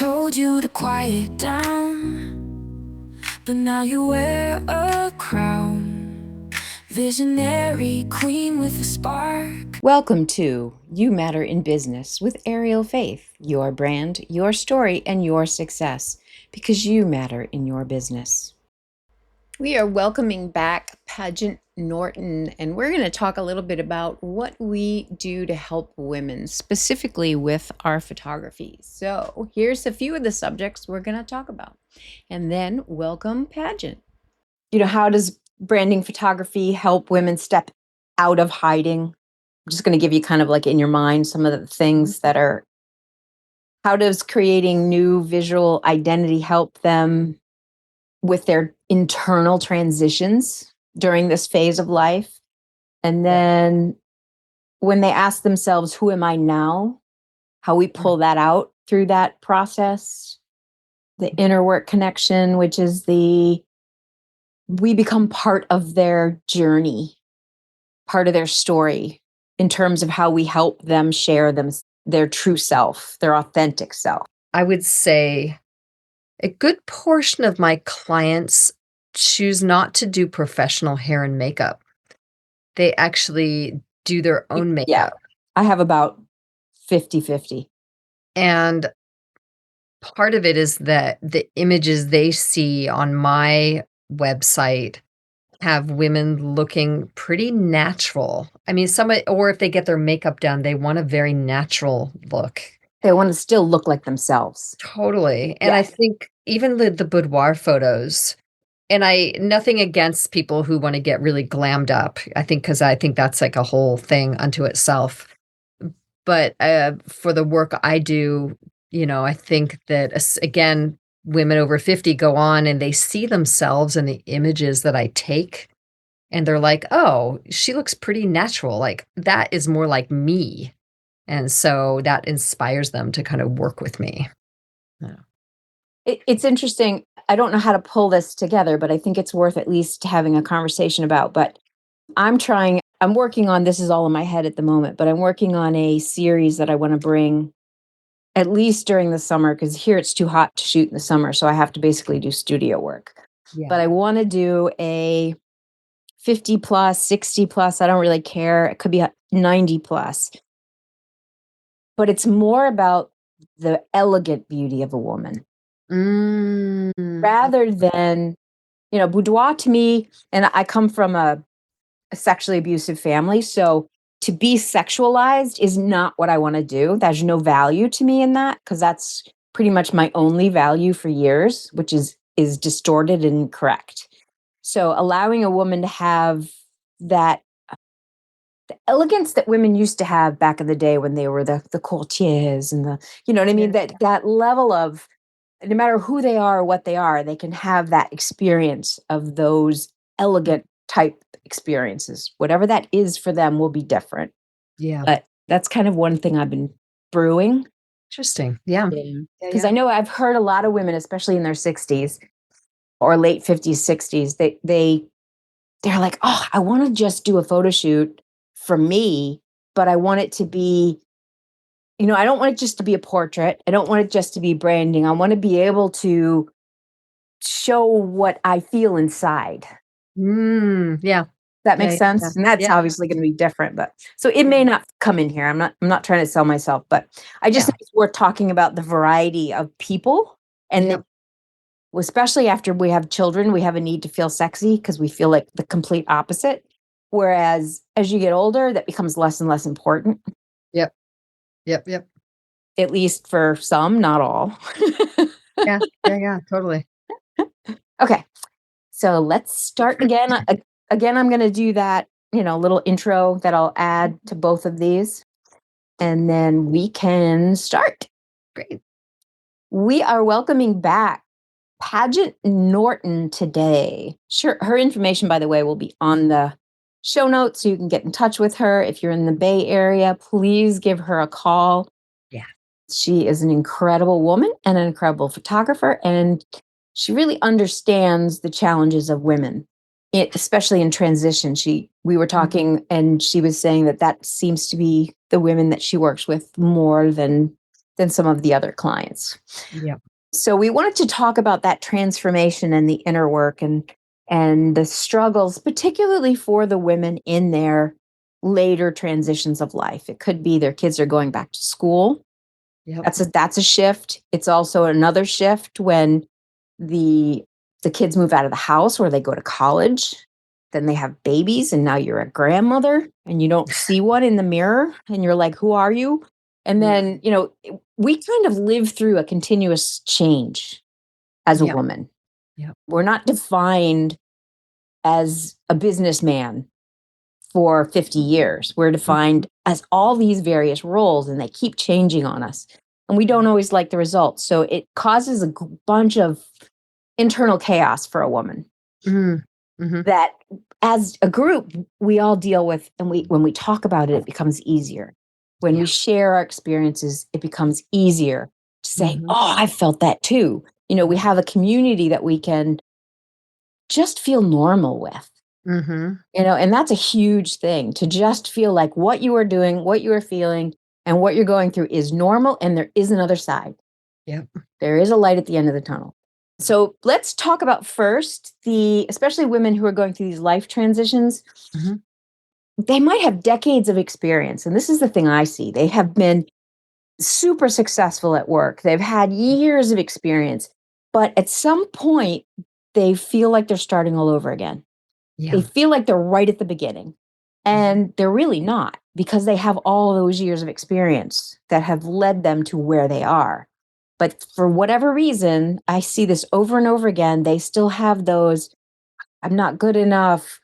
told you to quiet down, but now you wear a crown. Visionary queen with a spark. Welcome to You Matter in Business with Ariel Faith, your brand, your story, and your success, because you matter in your business. We are welcoming back Paget Norton, and we're going to talk a little bit about what we do to help women, specifically with our photography. So here's a few of the subjects we're going to talk about. And then welcome Paget. How does branding photography help women step out of hiding? I'm just going to give you kind of like in your mind some of the things that are, how does creating new visual identity help them with their internal transitions during this phase of life? And then when they ask themselves, who am I now? How we pull that out through that process, the inner work connection, which is we become part of their journey, part of their story in terms of how we help them share their true self, their authentic self. I would say a good portion of my clients choose not to do professional hair and makeup. They actually do their own makeup. Yeah, I have about 50-50. And part of it is that the images they see on my website have women looking pretty natural. I mean, or if they get their makeup done, they want a very natural look. They want to still look like themselves. Totally. And I think even the boudoir photos, and nothing against people who want to get really glammed up. I think that's like a whole thing unto itself. But for the work I do, I think that, again, women over 50 go on and they see themselves in the images that I take. And they're like, oh, she looks pretty natural. Like, that is more like me. And so that inspires them to kind of work with me. Yeah. It's interesting. I don't know how to pull this together, but I think it's worth at least having a conversation about. But I'm working on, this is all in my head at the moment, but I'm working on a series that I want to bring at least during the summer, because here it's too hot to shoot in the summer. So I have to basically do studio work. Yeah. But I want to do a 50 plus, 60 plus. I don't really care. It could be 90 plus. But it's more about the elegant beauty of a woman. Rather than, boudoir to me, and I come from a sexually abusive family, so to be sexualized is not what I want to do. There's no value to me in that, because that's pretty much my only value for years, which is distorted and incorrect. So allowing a woman to have that the elegance that women used to have back in the day when they were the courtiers and you know what I mean? Yeah. That level of, no matter who they are or what they are, they can have that experience of those elegant type experiences. Whatever that is for them will be different. Yeah. But that's kind of one thing I've been brewing. Interesting. Yeah. Because I know I've heard a lot of women, especially in their 60s or late 50s, 60s, they're like, oh, I want to just do a photo shoot for me, but I want it to be, I don't want it just to be a portrait. I don't want it just to be branding. I want to be able to show what I feel inside. Yeah. That makes sense. Yeah. And that's obviously going to be different, but so it may not come in here. I'm not trying to sell myself, but I just think it's worth talking about the variety of people. And especially after we have children, we have a need to feel sexy because we feel like the complete opposite. Whereas as you get older, that becomes less and less important. Yep. At least for some, not all. Yeah, totally. Okay. So let's start again. Again, I'm going to do that, little intro that I'll add to both of these. And then we can start. Great. We are welcoming back Paget Norton today. Sure. Her information, by the way, will be on the show notes, so you can get in touch with her. If you're in the Bay Area, please give her a call. Yeah. She is an incredible woman and an incredible photographer, and she really understands the challenges of women, especially in transition. We were talking, and she was saying that seems to be the women that she works with more than than some of the other clients. Yeah. So we wanted to talk about that transformation and the inner work and the struggles, particularly for the women in their later transitions of life. It could be their kids are going back to school. Yep. That's a shift. It's also another shift when the the kids move out of the house or they go to college. Then they have babies, and now you're a grandmother and you don't see one in the mirror and you're like, who are you? And Mm. then, we kind of live through a continuous change as a Yep. woman. Yep. We're not defined as a businessman for 50 years. We're Mhm. defined as all these various roles, and they keep changing on us. And we don't always like the results. So it causes a bunch of internal chaos for a woman Mm. Mhm. that, as a group, we all deal with. And when we talk about it, it becomes easier. When we Yeah. share our experiences, it becomes easier to say, Mhm. oh, I felt that too. We have a community that we can just feel normal with. Mhm. And that's a huge thing, to just feel like what you are doing, what you are feeling, and what you're going through is normal, and there is another side. Yep. There is a light at the end of the tunnel. So let's talk about first especially women who are going through these life transitions. Mhm. They might have decades of experience. And this is the thing I see. They have been super successful at work. They've had years of experience, but at some point, they feel like they're starting all over again. They Yeah. feel like they're right at the beginning, Mhm. and they're really not, because they have all those years of experience that have led them to where they are. But for whatever reason, I see this over and over again. They still have those, I'm not good enough,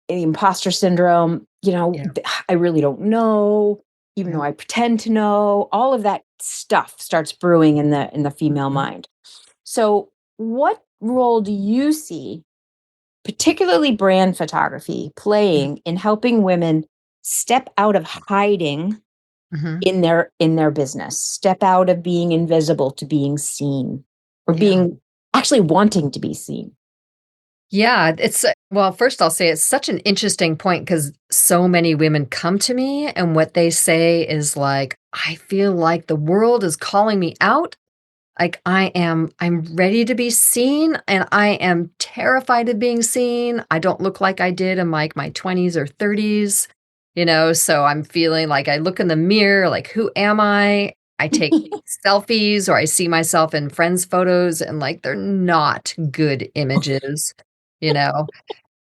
imposter syndrome, Yeah. I really don't know, even though Yep. I pretend to know. All of that stuff starts brewing in the female Mhm. mind. So, what role do you see, particularly brand photography, Mhm. playing in helping women step out of hiding Mhm. in their business, step out of being invisible to being seen, or Yeah. being actually wanting to be seen? Yeah, well, first I'll say it's such an interesting point because so many women come to me and what they say is like, "I feel like the world is calling me out. Like, I'm ready to be seen, and I am terrified of being seen. I don't look like I did in, like, my 20s or 30s, so I'm feeling like I look in the mirror, like, who am I? I take selfies or I see myself in friends' photos, and, like, they're not good images, you know?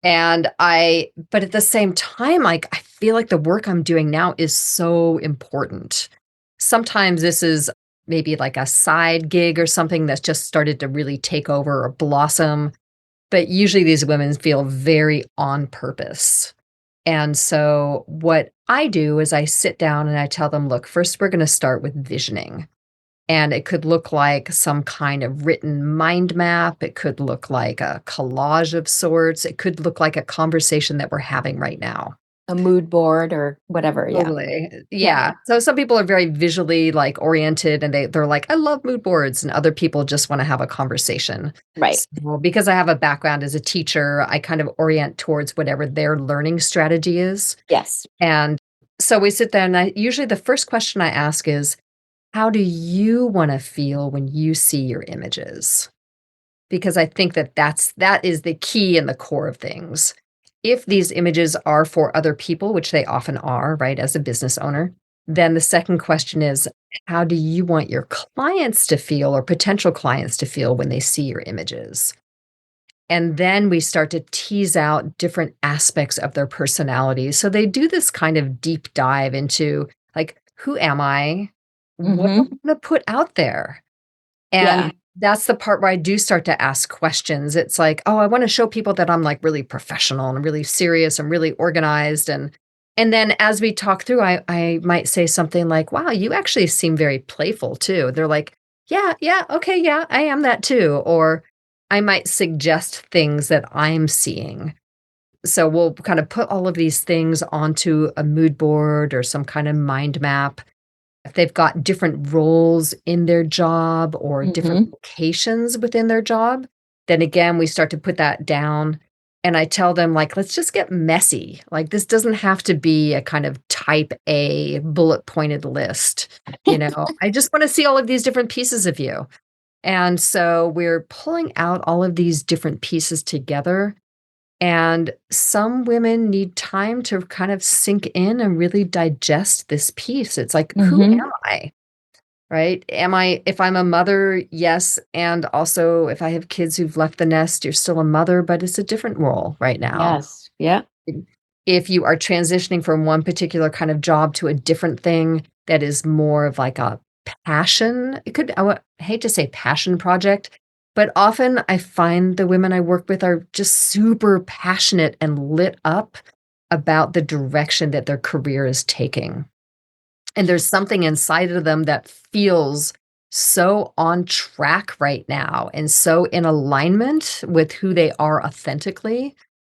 But at the same time, like, I feel like the work I'm doing now is so important. Sometimes this is maybe like a side gig or something that's just started to really take over or blossom, but usually these women feel very on purpose. And so what I do is I sit down and I tell them, "Look, first we're gonna start with visioning." And it could look like some kind of written mind map. It could look like a collage of sorts. It could look like a conversation that we're having right now. A mood board or whatever. Yeah. Totally. Yeah. Yeah. So some people are very visually like oriented and they're like, I love mood boards. And other people just want to have a conversation. Right. So because I have a background as a teacher, I kind of orient towards whatever their learning strategy is. Yes. And so we sit there and usually the first question I ask is, how do you want to feel when you see your images? Because I think that is the key and the core of things. If these images are for other people, which they often are, right, as a business owner, then the second question is, how do you want your clients to feel or potential clients to feel when they see your images? And then we start to tease out different aspects of their personalities. So they do this kind of deep dive into like, who am I? What do I Hmm. want to put out there? Yeah. And that's the part where I do start to ask questions. It's like, "Oh, I wanna show people that I'm, like, really professional and really serious and really organized," and then as we talk through, I might say something like, "Wow, you actually seem very playful too." They're like, "Yeah, yeah, okay, yeah, I am that too," or I might suggest things that I'm seeing. So we'll kind of put all of these things onto a mood board or some kind of mind map, if they've got different roles in their job or different Hmm. locations within their job, then again, we start to put that down. And I tell them, like, let's just get messy. Like, this doesn't have to be a kind of type A bullet pointed list. I just want to see all of these different pieces of you. And so we're pulling out all of these different pieces together. And some women need time to kind of sink in and really digest this piece. It's like, who Mm-hmm. am I? Right? If I'm a mother, yes. And also, if I have kids who've left the nest, you're still a mother, but it's a different role right now. Yes. Yeah. If you are transitioning from one particular kind of job to a different thing that is more of like a passion, hate to say passion project, but often I find the women I work with are just super passionate and lit up about the direction that their career is taking. And there's something inside of them that feels so on track right now and so in alignment with who they are authentically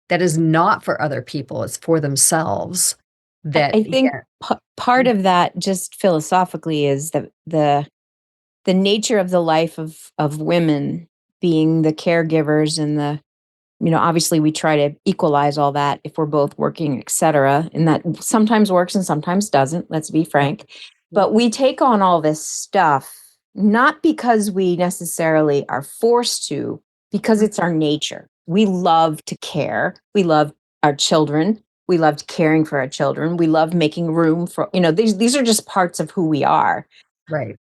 that is not for other people, it's for themselves. That I think yeah. part of that, just philosophically, is the nature of the life of women being the caregivers and obviously we try to equalize all that if we're both working, et cetera. And that sometimes works and sometimes doesn't, let's be frank. But we take on all this stuff, not because we necessarily are forced to, because it's our nature. We love to care. We love our children. We loved caring for our children. We love making room for, these are just parts of who we are. Right.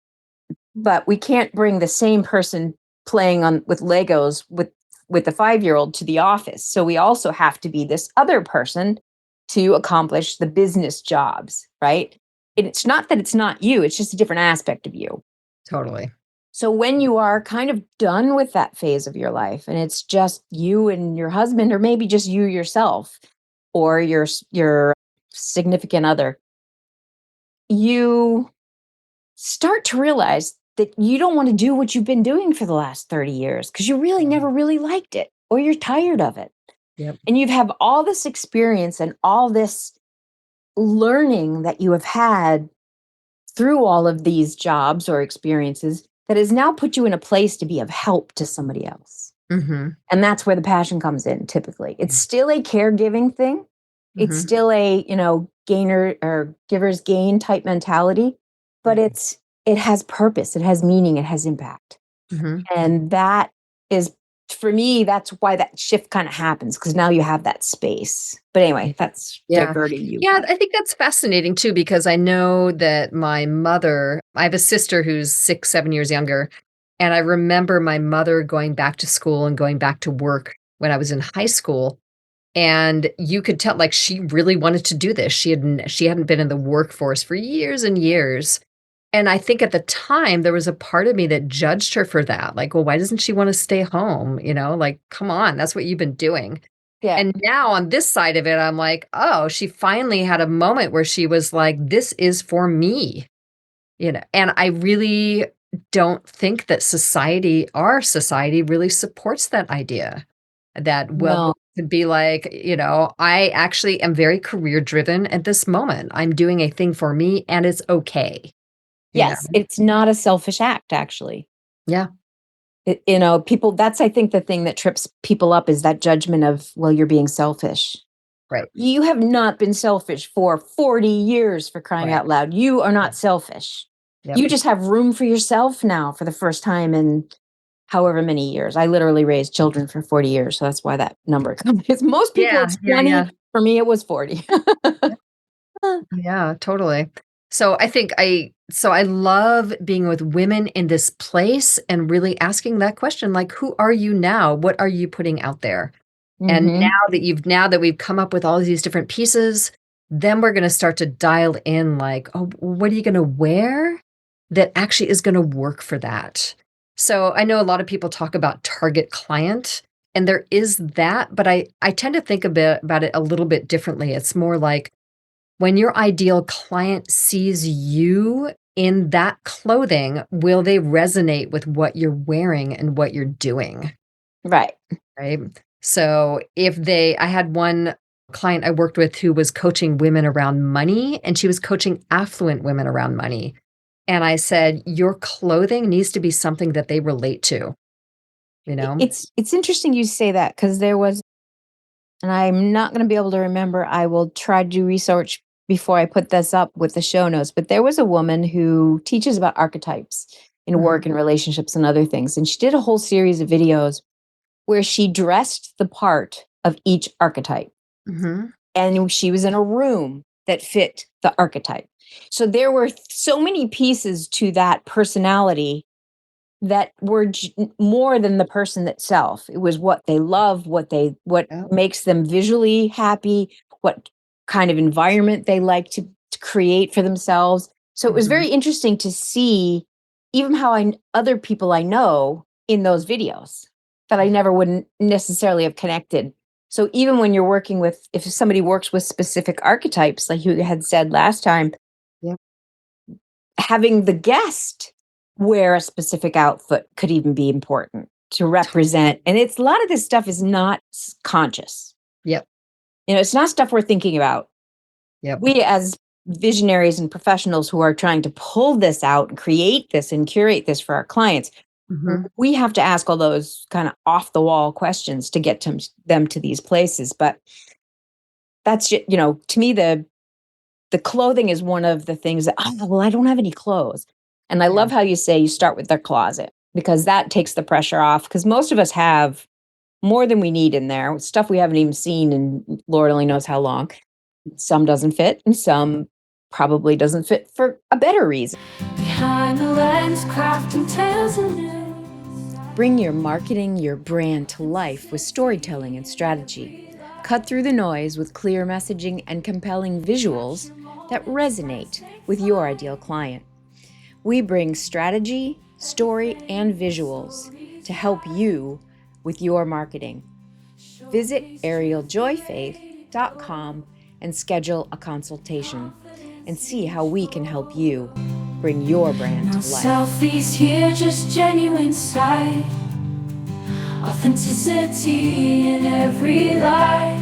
But we can't bring the same person playing on with Legos with the 5-year-old to the office. So we also have to be this other person to accomplish the business jobs, right? And it's not that it's not you, it's just a different aspect of you. Totally. So when you are kind of done with that phase of your life and it's just you and your husband, or maybe just you yourself or your significant other, you start to realize that you don't want to do what you've been doing for the last 30 years because you really never really liked it or you're tired of it. Yep. And you've have all this experience and all this learning that you have had through all of these jobs or experiences that has now put you in a place to be of help to somebody else. Mhm. And that's where the passion comes in typically. It's still a caregiving thing. It's Mhm. still a, gainer or giver's gain type mentality, but it has purpose, it has meaning, it has impact. Mhm. And that is, for me, that's why that shift kind of happens because now you have that space. But anyway, that's Yeah. diverting you. Yeah, I think that's fascinating too, because I know that my mother I have a sister who's 6, 7 years younger, and I remember my mother going back to school and going back to work when I was in high school, and you could tell, like, she really wanted to do this. She hadn't been in the workforce for years and years, and I think at the time, there was a part of me that judged her for that, like, "Well, why doesn't she wanna stay home?" Like, "Come on, that's what you've been doing." Yeah. And now on this side of it, I'm like, "Oh, she finally had a moment where she was like, 'This is for me.'" And I really don't think that our society really supports that idea that, well, No. to be like, "I actually am very career driven at this moment. I'm doing a thing for me and it's okay." You know? Yes, it's not a selfish act, actually. Yeah, People, that's, I think, the thing that trips people up is that judgment of, well, you're being selfish. right, You have not been selfish for 40 years, for crying right. out loud. You are Yeah, not selfish. yep. You just have room for yourself now for the first time in however many years. I literally raised children for 40 years, so that's why that number comes. Most people, Yeah, it's yeah, 20. yeah. For me, it was 40. Yeah, totally. So I love being with women in this place and really asking that question, like, who are you now? What are you putting out there? And Mhm. now that we've come up with all these different pieces, then we're gonna start to dial in like, oh, what are you gonna wear that actually is gonna work for that? So I know a lot of people talk about target client, and there is that, but I tend to think a bit about it a little bit differently. It's more like when your ideal client sees you in that clothing, will they resonate with what you're wearing and what you're doing? Right. Right? So I had one client I worked with who was coaching women around money, and she was coaching affluent women around money. And I said, "Your clothing needs to be something that they relate to," you know? It's interesting you say that because there was and I'm not going to be able to remember. I will try to do research before I put this up with the show notes. But there was a woman who teaches about archetypes in Mhm. work and relationships and other things. And she did a whole series of videos where she dressed the part of each archetype. Mhm. And she was in a room that fit the archetype. So there were so many pieces to that personality that were more than the person itself. It was what they love, what Yep. makes them visually happy, what kind of environment they like to create for themselves. So it was Mhm. very interesting to see even how other people I know in those videos that I never wouldn't necessarily have connected. So even when you're working with, if somebody works with specific archetypes, like you had said last time, Yep. having the guest wear a specific outfit could even be important to represent. And it's a lot of this stuff is not conscious. Yep. It's not stuff we're thinking about. Yep. We, as visionaries and professionals who are trying to pull this out and create this and curate this for our clients, Mhm. we have to ask all those kind of off the wall questions to get them to these places. But that's just, to me, the clothing is one of the things that, oh, well, I don't have any clothes. And I Yeah. love how you say you start with their closet because that takes the pressure off. Because most of us have more than we need in there, stuff we haven't even seen in Lord only knows how long. Some doesn't fit, and some probably doesn't fit for a better reason. Behind the lens, crafting tales and news. Bring your marketing, your brand to life with storytelling and strategy. Cut through the noise with clear messaging and compelling visuals that resonate with your ideal client. We bring strategy, story, and visuals to help you with your marketing. Visit arieljoyfaith.com and schedule a consultation and see how we can help you bring your brand No to life. selfies here, just genuine sight. Authenticity in every light.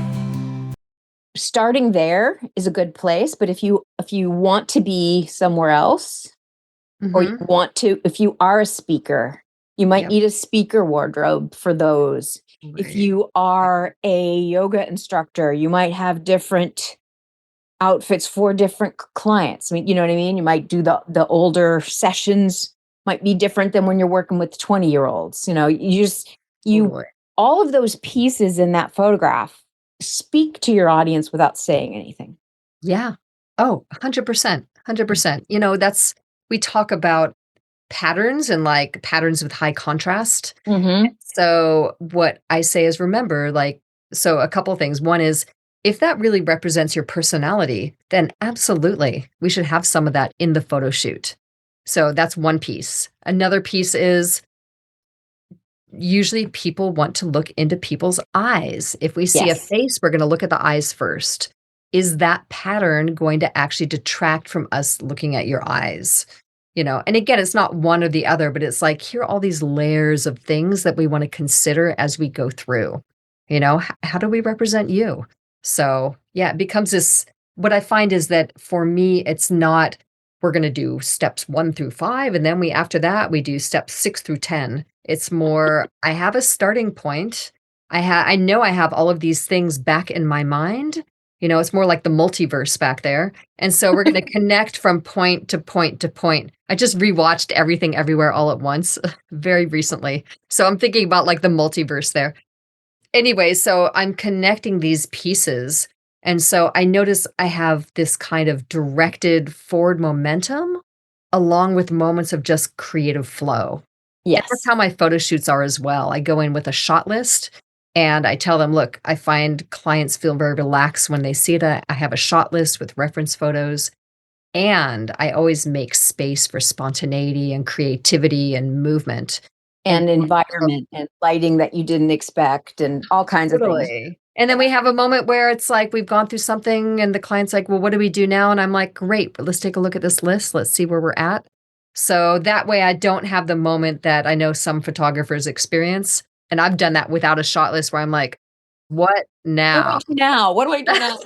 Starting there is a good place, but if you want to be somewhere else, or you Mhm. want to, if you are a speaker, you might Yep. need a speaker wardrobe for those. If Right. you are a yoga instructor, you might have different outfits for different clients. I mean, you know what I mean? You might do the older sessions might be different than when you're working with 20-year-olds. You Totally. all of those pieces in that photograph speak to your audience without saying anything. Yeah. Oh, 100%, 100%. We talk about patterns and, like, patterns with high contrast. Mhm. So, what I say is remember, like so a couple things. One is, if that really represents your personality, then absolutely, we should have some of that in the photo shoot. So, that's one piece. Another piece is usually people want to look into people's eyes. If we see a Yes. face, we're gonna look at the eyes first. Is that pattern going to actually detract from us looking at your eyes? And again, it's not one or the other, but it's like, here are all these layers of things that we wanna consider as we go through. How do we represent you? So, yeah, it becomes this what I find is that for me, it's not, we're gonna do steps 1 through 5, and then after that, we do steps 6 through 10. It's more, I have a starting point. I know I have all of these things back in my mind. It's more like the multiverse back there. And so we're gonna connect from point to point to point. I just rewatched Everything Everywhere All at Once very recently. So I'm thinking about, like, the multiverse there. Anyway, so I'm connecting these pieces, and so I notice I have this kind of directed forward momentum along with moments of just creative flow. And that's Yes. how my photo shoots are as well. I go in with a shot list and I tell them, look, I find clients feel very relaxed when they see that I have a shot list with reference photos. And I always make space for spontaneity and creativity and movement. And And environment and lighting that you didn't expect and all kinds of things. totally. And then we have a moment where it's like we've gone through something and the client's like, well, what do we do now? And I'm like, great, but let's take a look at this list. Let's see where we're at. So that way I don't have the moment that I know some photographers experience. And I've done that without a shot list where I'm like, what What do I now? do now? What do I do now?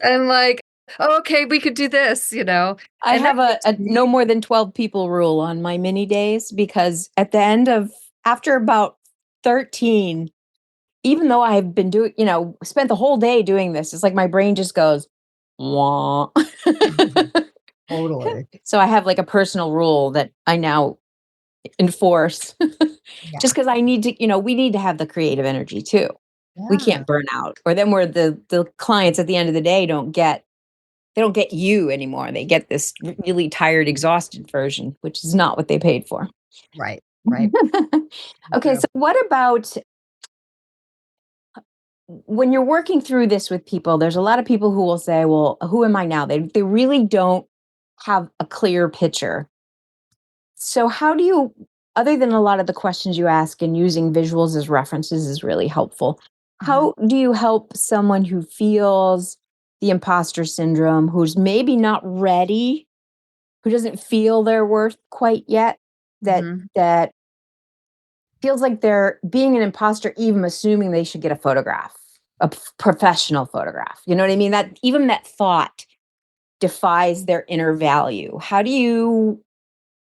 I'm like, oh, okay, we could do this. I And that have gives a no me more than 12 people rule on my mini days because at the end of after about 13, even though I've been doing, spent the whole day doing this, it's like my brain just goes, wah. Totally. So I have like a personal rule that I now enforce Yeah. just because I need to, we need to have the creative energy too. We Yeah. can't burn out, or then we're the clients at the end of the day they don't get you anymore. They get this really tired, exhausted version, which is not what they paid for. Right. Right. Okay, True. so what about when you're working through this with people? There's a lot of people who will say, well, who am I now? They really don't have a clear picture. So how do you, other than a lot of the questions you ask and using visuals as references is really helpful, Mhm. how do you help someone who feels the imposter syndrome, who's maybe not ready, who doesn't feel their worth quite yet, that Mhm. that feels like they're being an imposter, even assuming they should get a photograph, professional photograph. You know what I mean? That even that thought defies their inner value. How do you,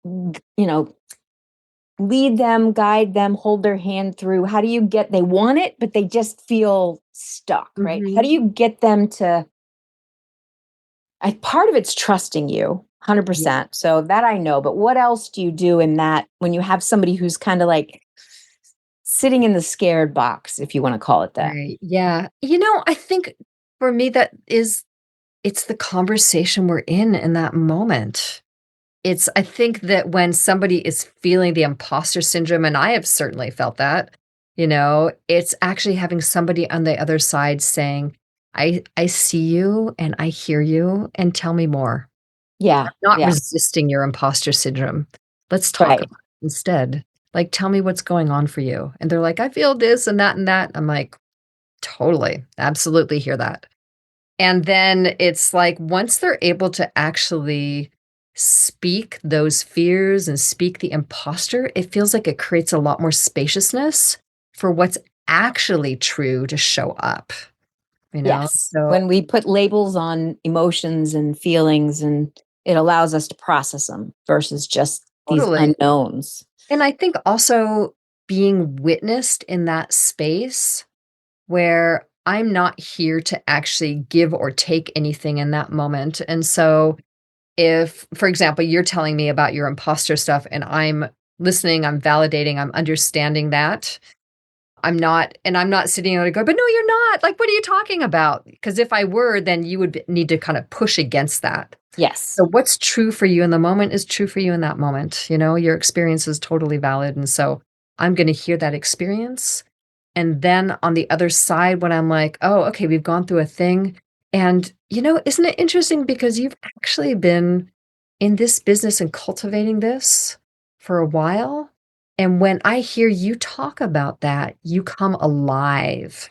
you know, lead them, guide them, hold their hand through? How do you get, they want it, but they just feel stuck, right? How do Mhm. you get them to, part of it's trusting you Yeah. 100%. So that I know, but what else do you do in that when you have somebody who's kind of like sitting in the scared box, if you want to call it that? Right. Yeah. I think for me it's the conversation we're in that moment. I think that when somebody is feeling the imposter syndrome, and I have certainly felt that, it's actually having somebody on the other side saying, I see you and I hear you and tell me more. Yeah. Not Yeah. resisting your imposter syndrome. Let's talk Right. about it instead. Like, tell me what's going on for you. And they're like, I feel this and that and that. I'm like, totally, absolutely hear that. And then it's like once they're able to actually speak those fears and speak the imposter, it feels like it creates a lot more spaciousness for what's actually true to show up, you know? Yes. So When we put labels on emotions and feelings, and it allows us to process them versus just these totally. unknowns. And I think also being witnessed in that space where I'm not here to actually give or take anything in that moment. And so if, for example, you're telling me about your imposter stuff and I'm listening, I'm validating, I'm understanding that. I'm not sitting there to go, but no, you're not. Like, what are you talking about? Because if I were, then you would need to kind of push against that. Yes. So what's true for you in the moment is true for you in that moment. Your experience is totally valid. And so I'm going to hear that experience. And then on the other side, when I'm like, oh, okay, we've gone through a thing. And, isn't it interesting because you've actually been in this business and cultivating this for a while? And when I hear you talk about that, you come alive.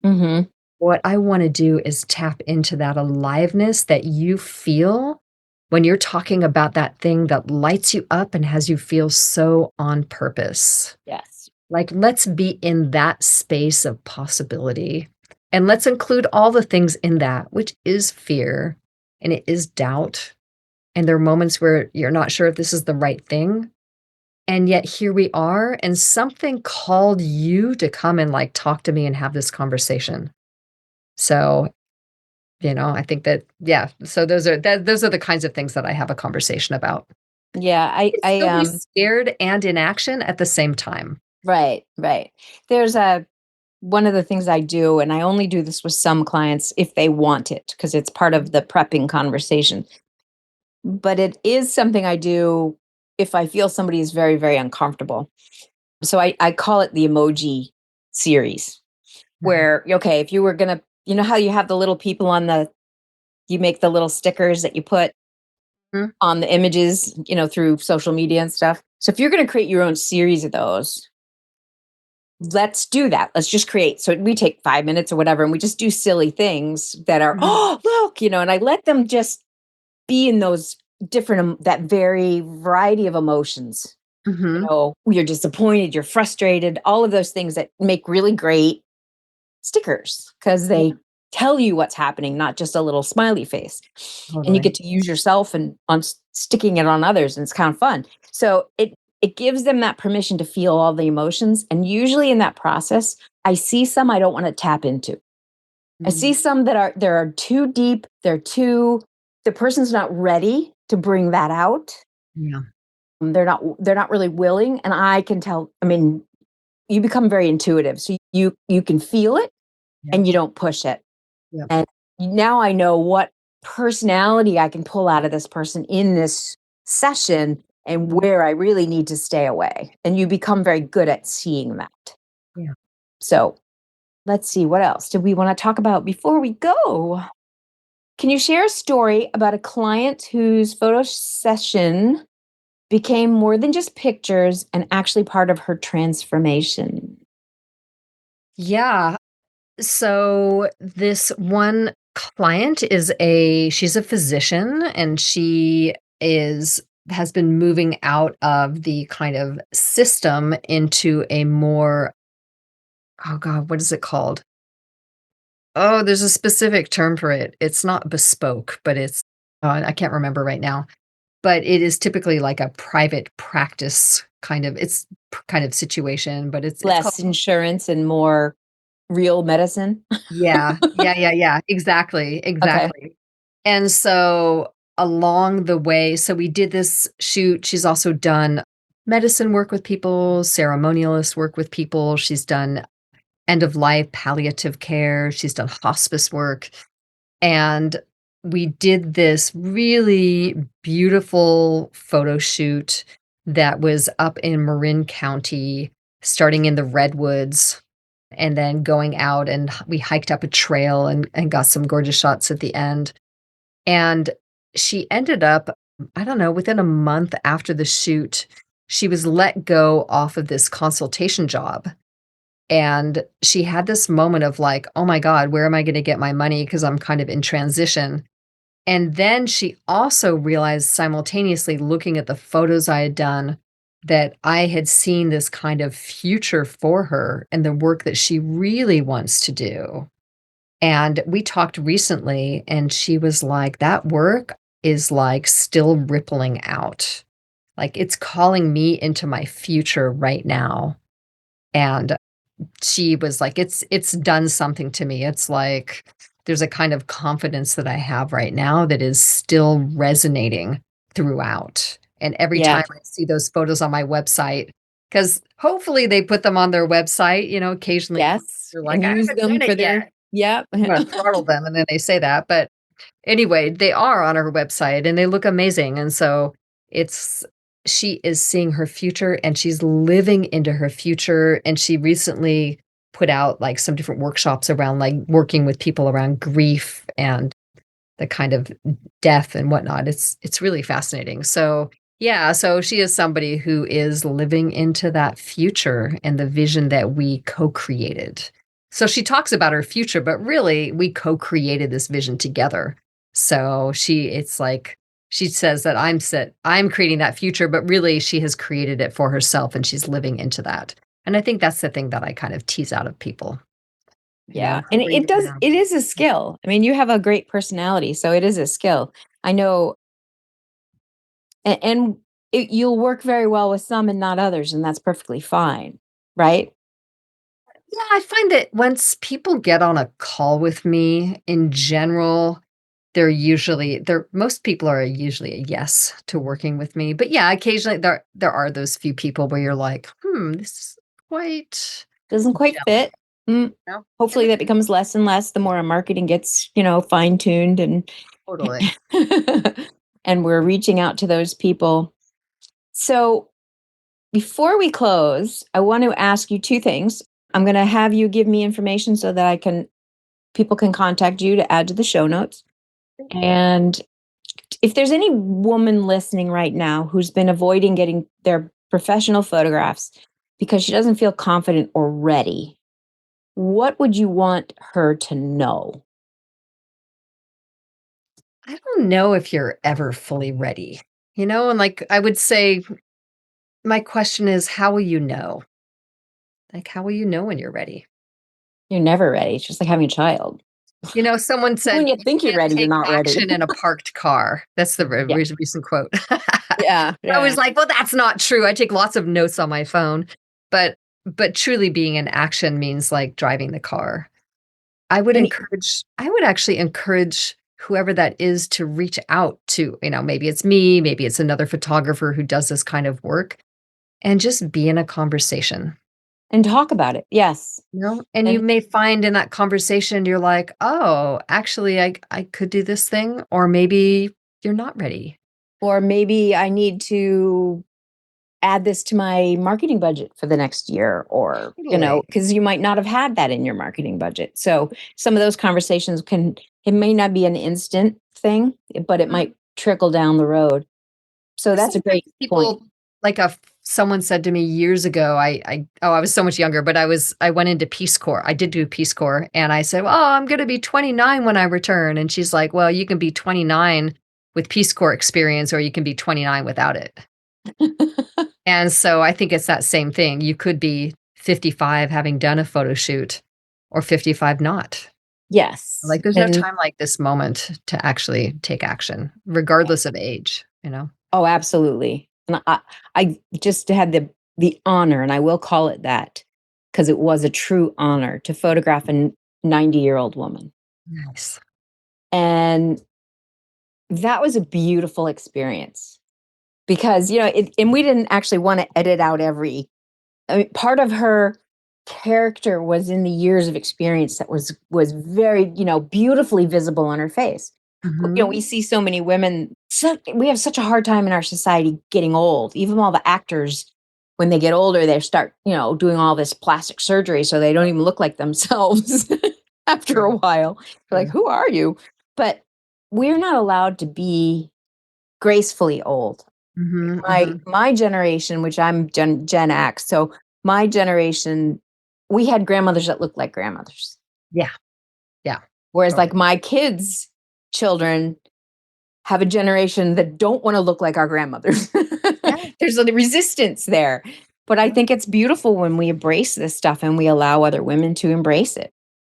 Hmm. What I wanna do is tap into that aliveness that you feel when you're talking about that thing that lights you up and has you feel so on purpose. Yes. Like, let's be in that space of possibility, and let's include all the things in that, which is fear, and it is doubt, and there are moments where you're not sure if this is the right thing, and yet here we are, and something called you to come and, like, talk to me and have this conversation. So, I think that yeah, so those are the kinds of things that I have a conversation about. Yeah. It's I, still be scared and in action at the same time. right. Right. There's one of the things I do, and I only do this with some clients if they want it, because it's part of the prepping conversation. But it is something I do if I feel somebody is very, very uncomfortable. So I call it the emoji series, Mhm. where, okay, if you were going to, you know how you have the little people on you make the little stickers that you put Mhm. on the images, through social media and stuff. So if you're going to create your own series of those, let's do that. Let's just create. So we take 5 minutes or whatever, and we just do silly things that are, Mhm. oh, look, and I let them just be in those different, that very variety of emotions. Mhm. You're disappointed, you're frustrated, all of those things that make really great stickers because Yeah, they tell you what's happening, not just a little smiley face. And you totally. get to use yourself and on sticking it on others, and it's kind of fun. So it gives them that permission to feel all the emotions, and usually in that process, I see some I don't want to tap into. I see some that are too deep. The person's not ready to bring that out. Yeah. They're not really willing. And I can tell, I mean, you become very intuitive. So you can feel it Yeah. and you don't push it. Yeah. And now I know what personality I can pull out of this person in this session and where I really need to stay away. And you become very good at seeing that. Yeah. So let's see, what else did we want to talk about before we go? Can you share a story about a client whose photo session became more than just pictures and actually part of her transformation? Yeah. So this one client she's a physician, and she is has been moving out of the kind of system into a more, oh God, what is it called? Oh, there's a specific term for it. It's not bespoke, but I can't remember right now. But it is typically like a private practice kind of situation, but it's called. Less insurance and more real medicine? Yeah. Yeah, yeah, yeah. Exactly, Okay. exactly. And so along the way, so we did this shoot. She's also done medicine work with people, ceremonialist work with people. She's done end of life palliative care. She's done hospice work. And we did this really beautiful photo shoot that was up in Marin County, starting in the redwoods and then going out, and we hiked up a trail and got some gorgeous shots at the end. And she ended up, I don't know, within a month after the shoot, she was let go off of this consultation job. And she had this moment of like, "Oh my god, where am I gonna get my money? Because 'Cause I'm kind of in transition." And then she also realized simultaneously looking at the photos I had done that I had seen this kind of future for her and the work that she really wants to do. And we talked recently, and she was like, "That work is, like, still rippling out. Like, it's calling me into my future right now." And she was like, "It's done something to me. It's like there's a kind of confidence that I have right now that is still resonating throughout." And every Yeah. time I see those photos on my website, because hopefully they put them on their website, occasionally Yes. they're like, And "I use haven't them done for it yet." their, yeah. I'm gonna throttle them, and then they say that, but anyway, they are on her website and they look amazing, and so it's she is seeing her future and she's living into her future, and she recently put out, like, some different workshops around, like, working with people around grief and the kind of death and whatnot. It's really fascinating. So, yeah, so she is somebody who is living into that future and the vision that we co-created. So she talks about her future, but really we co-created this vision together. So it's like she says that I'm creating that future, but really she has created it for herself and she's living into that. And I think that's the thing that I kind of tease out of people. Yeah. Who And are you now? it is a skill. I mean, you have a great personality, so it is a skill. I know, and you'll work very well with some and not others, and that's perfectly fine, right? Yeah, I find that once people get on a call with me, in general, most people are usually a yes to working with me. But yeah, occasionally there are those few people where you're like, this is quite Doesn't quite gelling, fit. Mm, you know? And hopefully that becomes less and less the more our marketing gets, fine tuned and totally. and we're reaching out to those people. So before we close, I want to ask you two things. I'm going to have you give me information so that people can contact you to add to the show notes. And if there's any woman listening right now who's been avoiding getting their professional photographs because she doesn't feel confident or ready, what would you want her to know? I don't know if you're ever fully ready, and like I would say, my question is, how will you know? Like, how will you know when you're ready? You're never ready. It's just like having a child. Someone When said, you "You think you're can't ready, you're take not ready. action in a parked car." That's the Yeah. recent quote. Yeah. I was Yeah. like, "Well, that's not true." I take lots of notes on my phone, but but truly being in action means like driving the car. I would actually encourage whoever that is to reach out to, maybe it's me, maybe it's another photographer who does this kind of work, and just be in a conversation. And talk about it. Yes. And you And may find in that conversation you're like, "Oh, actually I could do this thing," or maybe you're not ready. or maybe I need to add this to my marketing budget for the next year, or, Totally. because you might not have had that in your marketing budget. So some of those conversations it may not be an instant thing, but it Mhm. might trickle down the road. So 'Cause that's a sometimes great point. people like, someone said to me years ago, I was so much younger, but I went into Peace Corps. I did do Peace Corps, and I said, "Oh, I'm gonna be 29 when I return," and she's like, "Well, you can be 29 with Peace Corps experience, or you can be 29 without it." And so I think it's that same thing. You could be 55 having done a photo shoot or 55 not. Yes. Like, there's no And time like this moment to actually take action, regardless of age, you know? oh, absolutely. And I just had the honor, and I will call it that, because it was a true honor to photograph a 90-year-old woman. Nice. And that was a beautiful experience because, and we didn't actually want to edit out I mean, part of her character was in the years of experience that was very, beautifully visible on her face. Mhm. We see so many women, we have such a hard time in our society getting old. Even all the actors, when they get older, they start, doing all this plastic surgery so they don't even look like themselves after a True, while. They're like, true. who are you? But we're not allowed to be gracefully old. Mhm, My mhm. my generation, which I'm Gen X, so my generation, we had grandmothers that looked like grandmothers. Yeah, yeah, Whereas totally. like my kids' children have a generation that don't wanna look like our grandmothers. Yeah, There's a resistance there. But I yeah. think it's beautiful when we embrace this stuff and we allow other women to embrace it.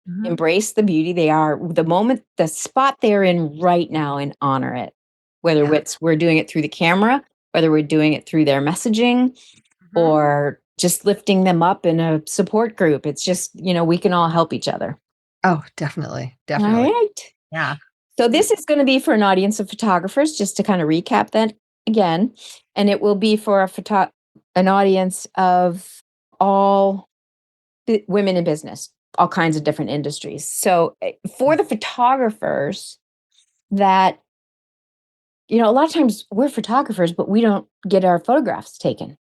Mhm. Embrace the beauty they are, the spot they're in right now, and honor it. Whether Yeah. we're doing it through the camera, whether we're doing it through their messaging, Mhm. or just lifting them up in a support group. It's just, we can all help each other. Oh, definitely, All definitely. right. Yeah. So this is going to be for an audience of photographers, just to kind of recap that again. And it will be for an audience of all women in business, all kinds of different industries. So for the photographers that, a lot of times we're photographers, but we don't get our photographs taken.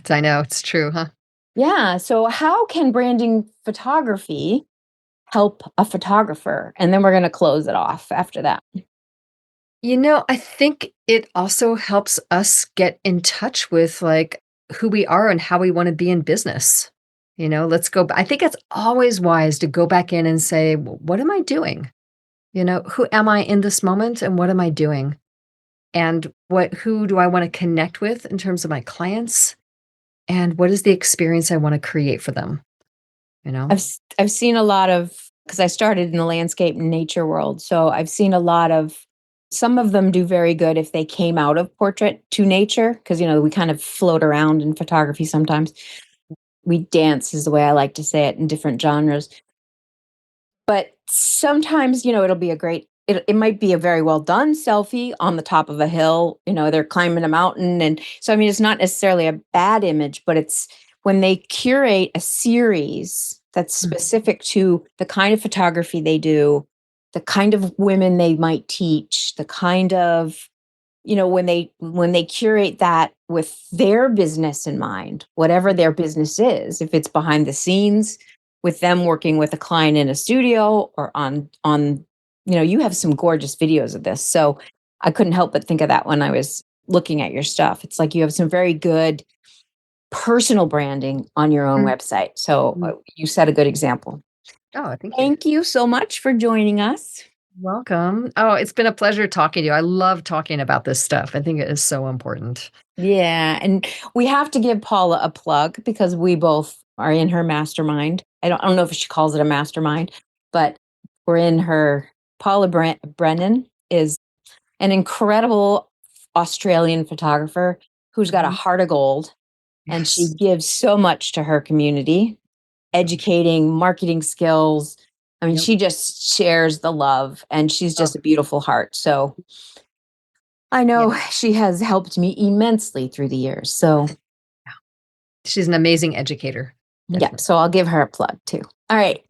I know, it's true, huh? Yeah. So how can branding photography help a photographer? And then we're going to close it off after that. I think it also helps us get in touch with, like, who we are and how we wanna be in business. Let's go I think it's always wise to go back in and say, What am I doing?" "Who am I in this moment, and what am I doing? And who do I wanna connect with in terms of my clients, and what is the experience I wanna create for them?" You know? I've seen a lot of, because I started in the landscape and nature world. So I've seen a lot of, some of them do very good if they came out of portrait to nature, because, we kind of float around in photography sometimes. We dance, is the way I like to say it, in different genres. But sometimes, it'll be it might be a very well done selfie on the top of a hill. They're climbing a mountain. And so, I mean, it's not necessarily a bad image, but it's when they curate a series that's Mm. specific to the kind of photography they do, the kind of women they might teach, the kind of, when they curate that with their business in mind, whatever their business is, if it's behind the scenes with them working with a client in a studio, or on you have some gorgeous videos of this. So I couldn't help but think of that when I was looking at your stuff. It's like you have some very good personal branding on your own Mhm. website. So Mm. you set a good example. Oh, thank you. Thank you so much for joining us. Welcome. Oh, it's been a pleasure talking to you. I love talking about this stuff. I think it is so important. Yeah, and we have to give Paula a plug because we both are in her mastermind. I don't know if she calls it a mastermind, but we're in her. Brennan is an incredible Australian photographer who's got a Mhm. heart of gold. and she Yes. gives so much to her community, educating, marketing skills. I mean, Yep. she just shares the love, and she's Oh, just a beautiful heart. So I yeah. know she has helped me immensely through the years. So She's an amazing educator. yeah, Definitely. so I'll give her a plug too. All right.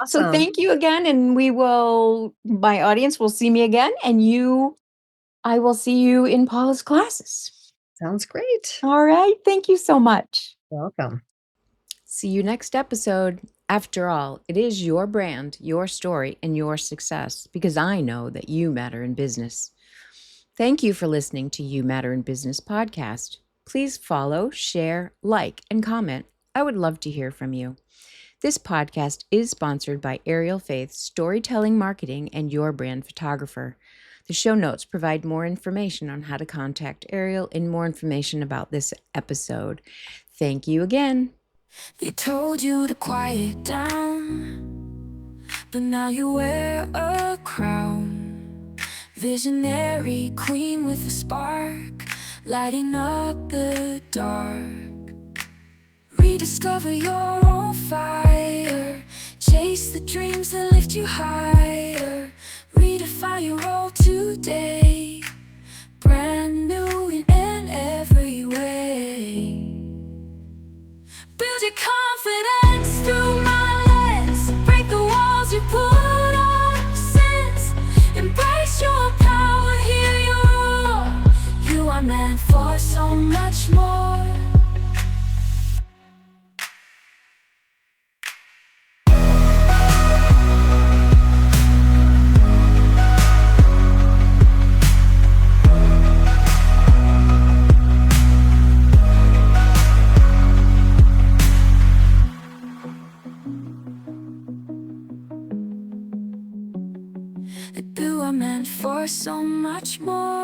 So Awesome. thank you again. And my audience will see me again, and I will see you in Paula's classes. Sounds great. All right. Thank you so much. Welcome. See you next episode. After all, it is your brand, your story, and your success because I know that you matter in business. Thank you for listening to You Matter in Business podcast. Please follow, share, like, and comment. I would love to hear from you. This podcast is sponsored by Ariel Faith Storytelling Marketing and Your Brand Photographer. The show notes provide more information on how to contact Ariel and more information about this episode. Thank you again. They told you to quiet down, but now you wear a crown. Visionary queen with a spark, lighting up the dark. Rediscover your own fire, chase the dreams that lift you higher. Redefine your role today, brand new in every way. Build your confidence through my lens, break the walls you put up since. Embrace your power, hear your roar. You are meant for so much more. You are meant for so much more.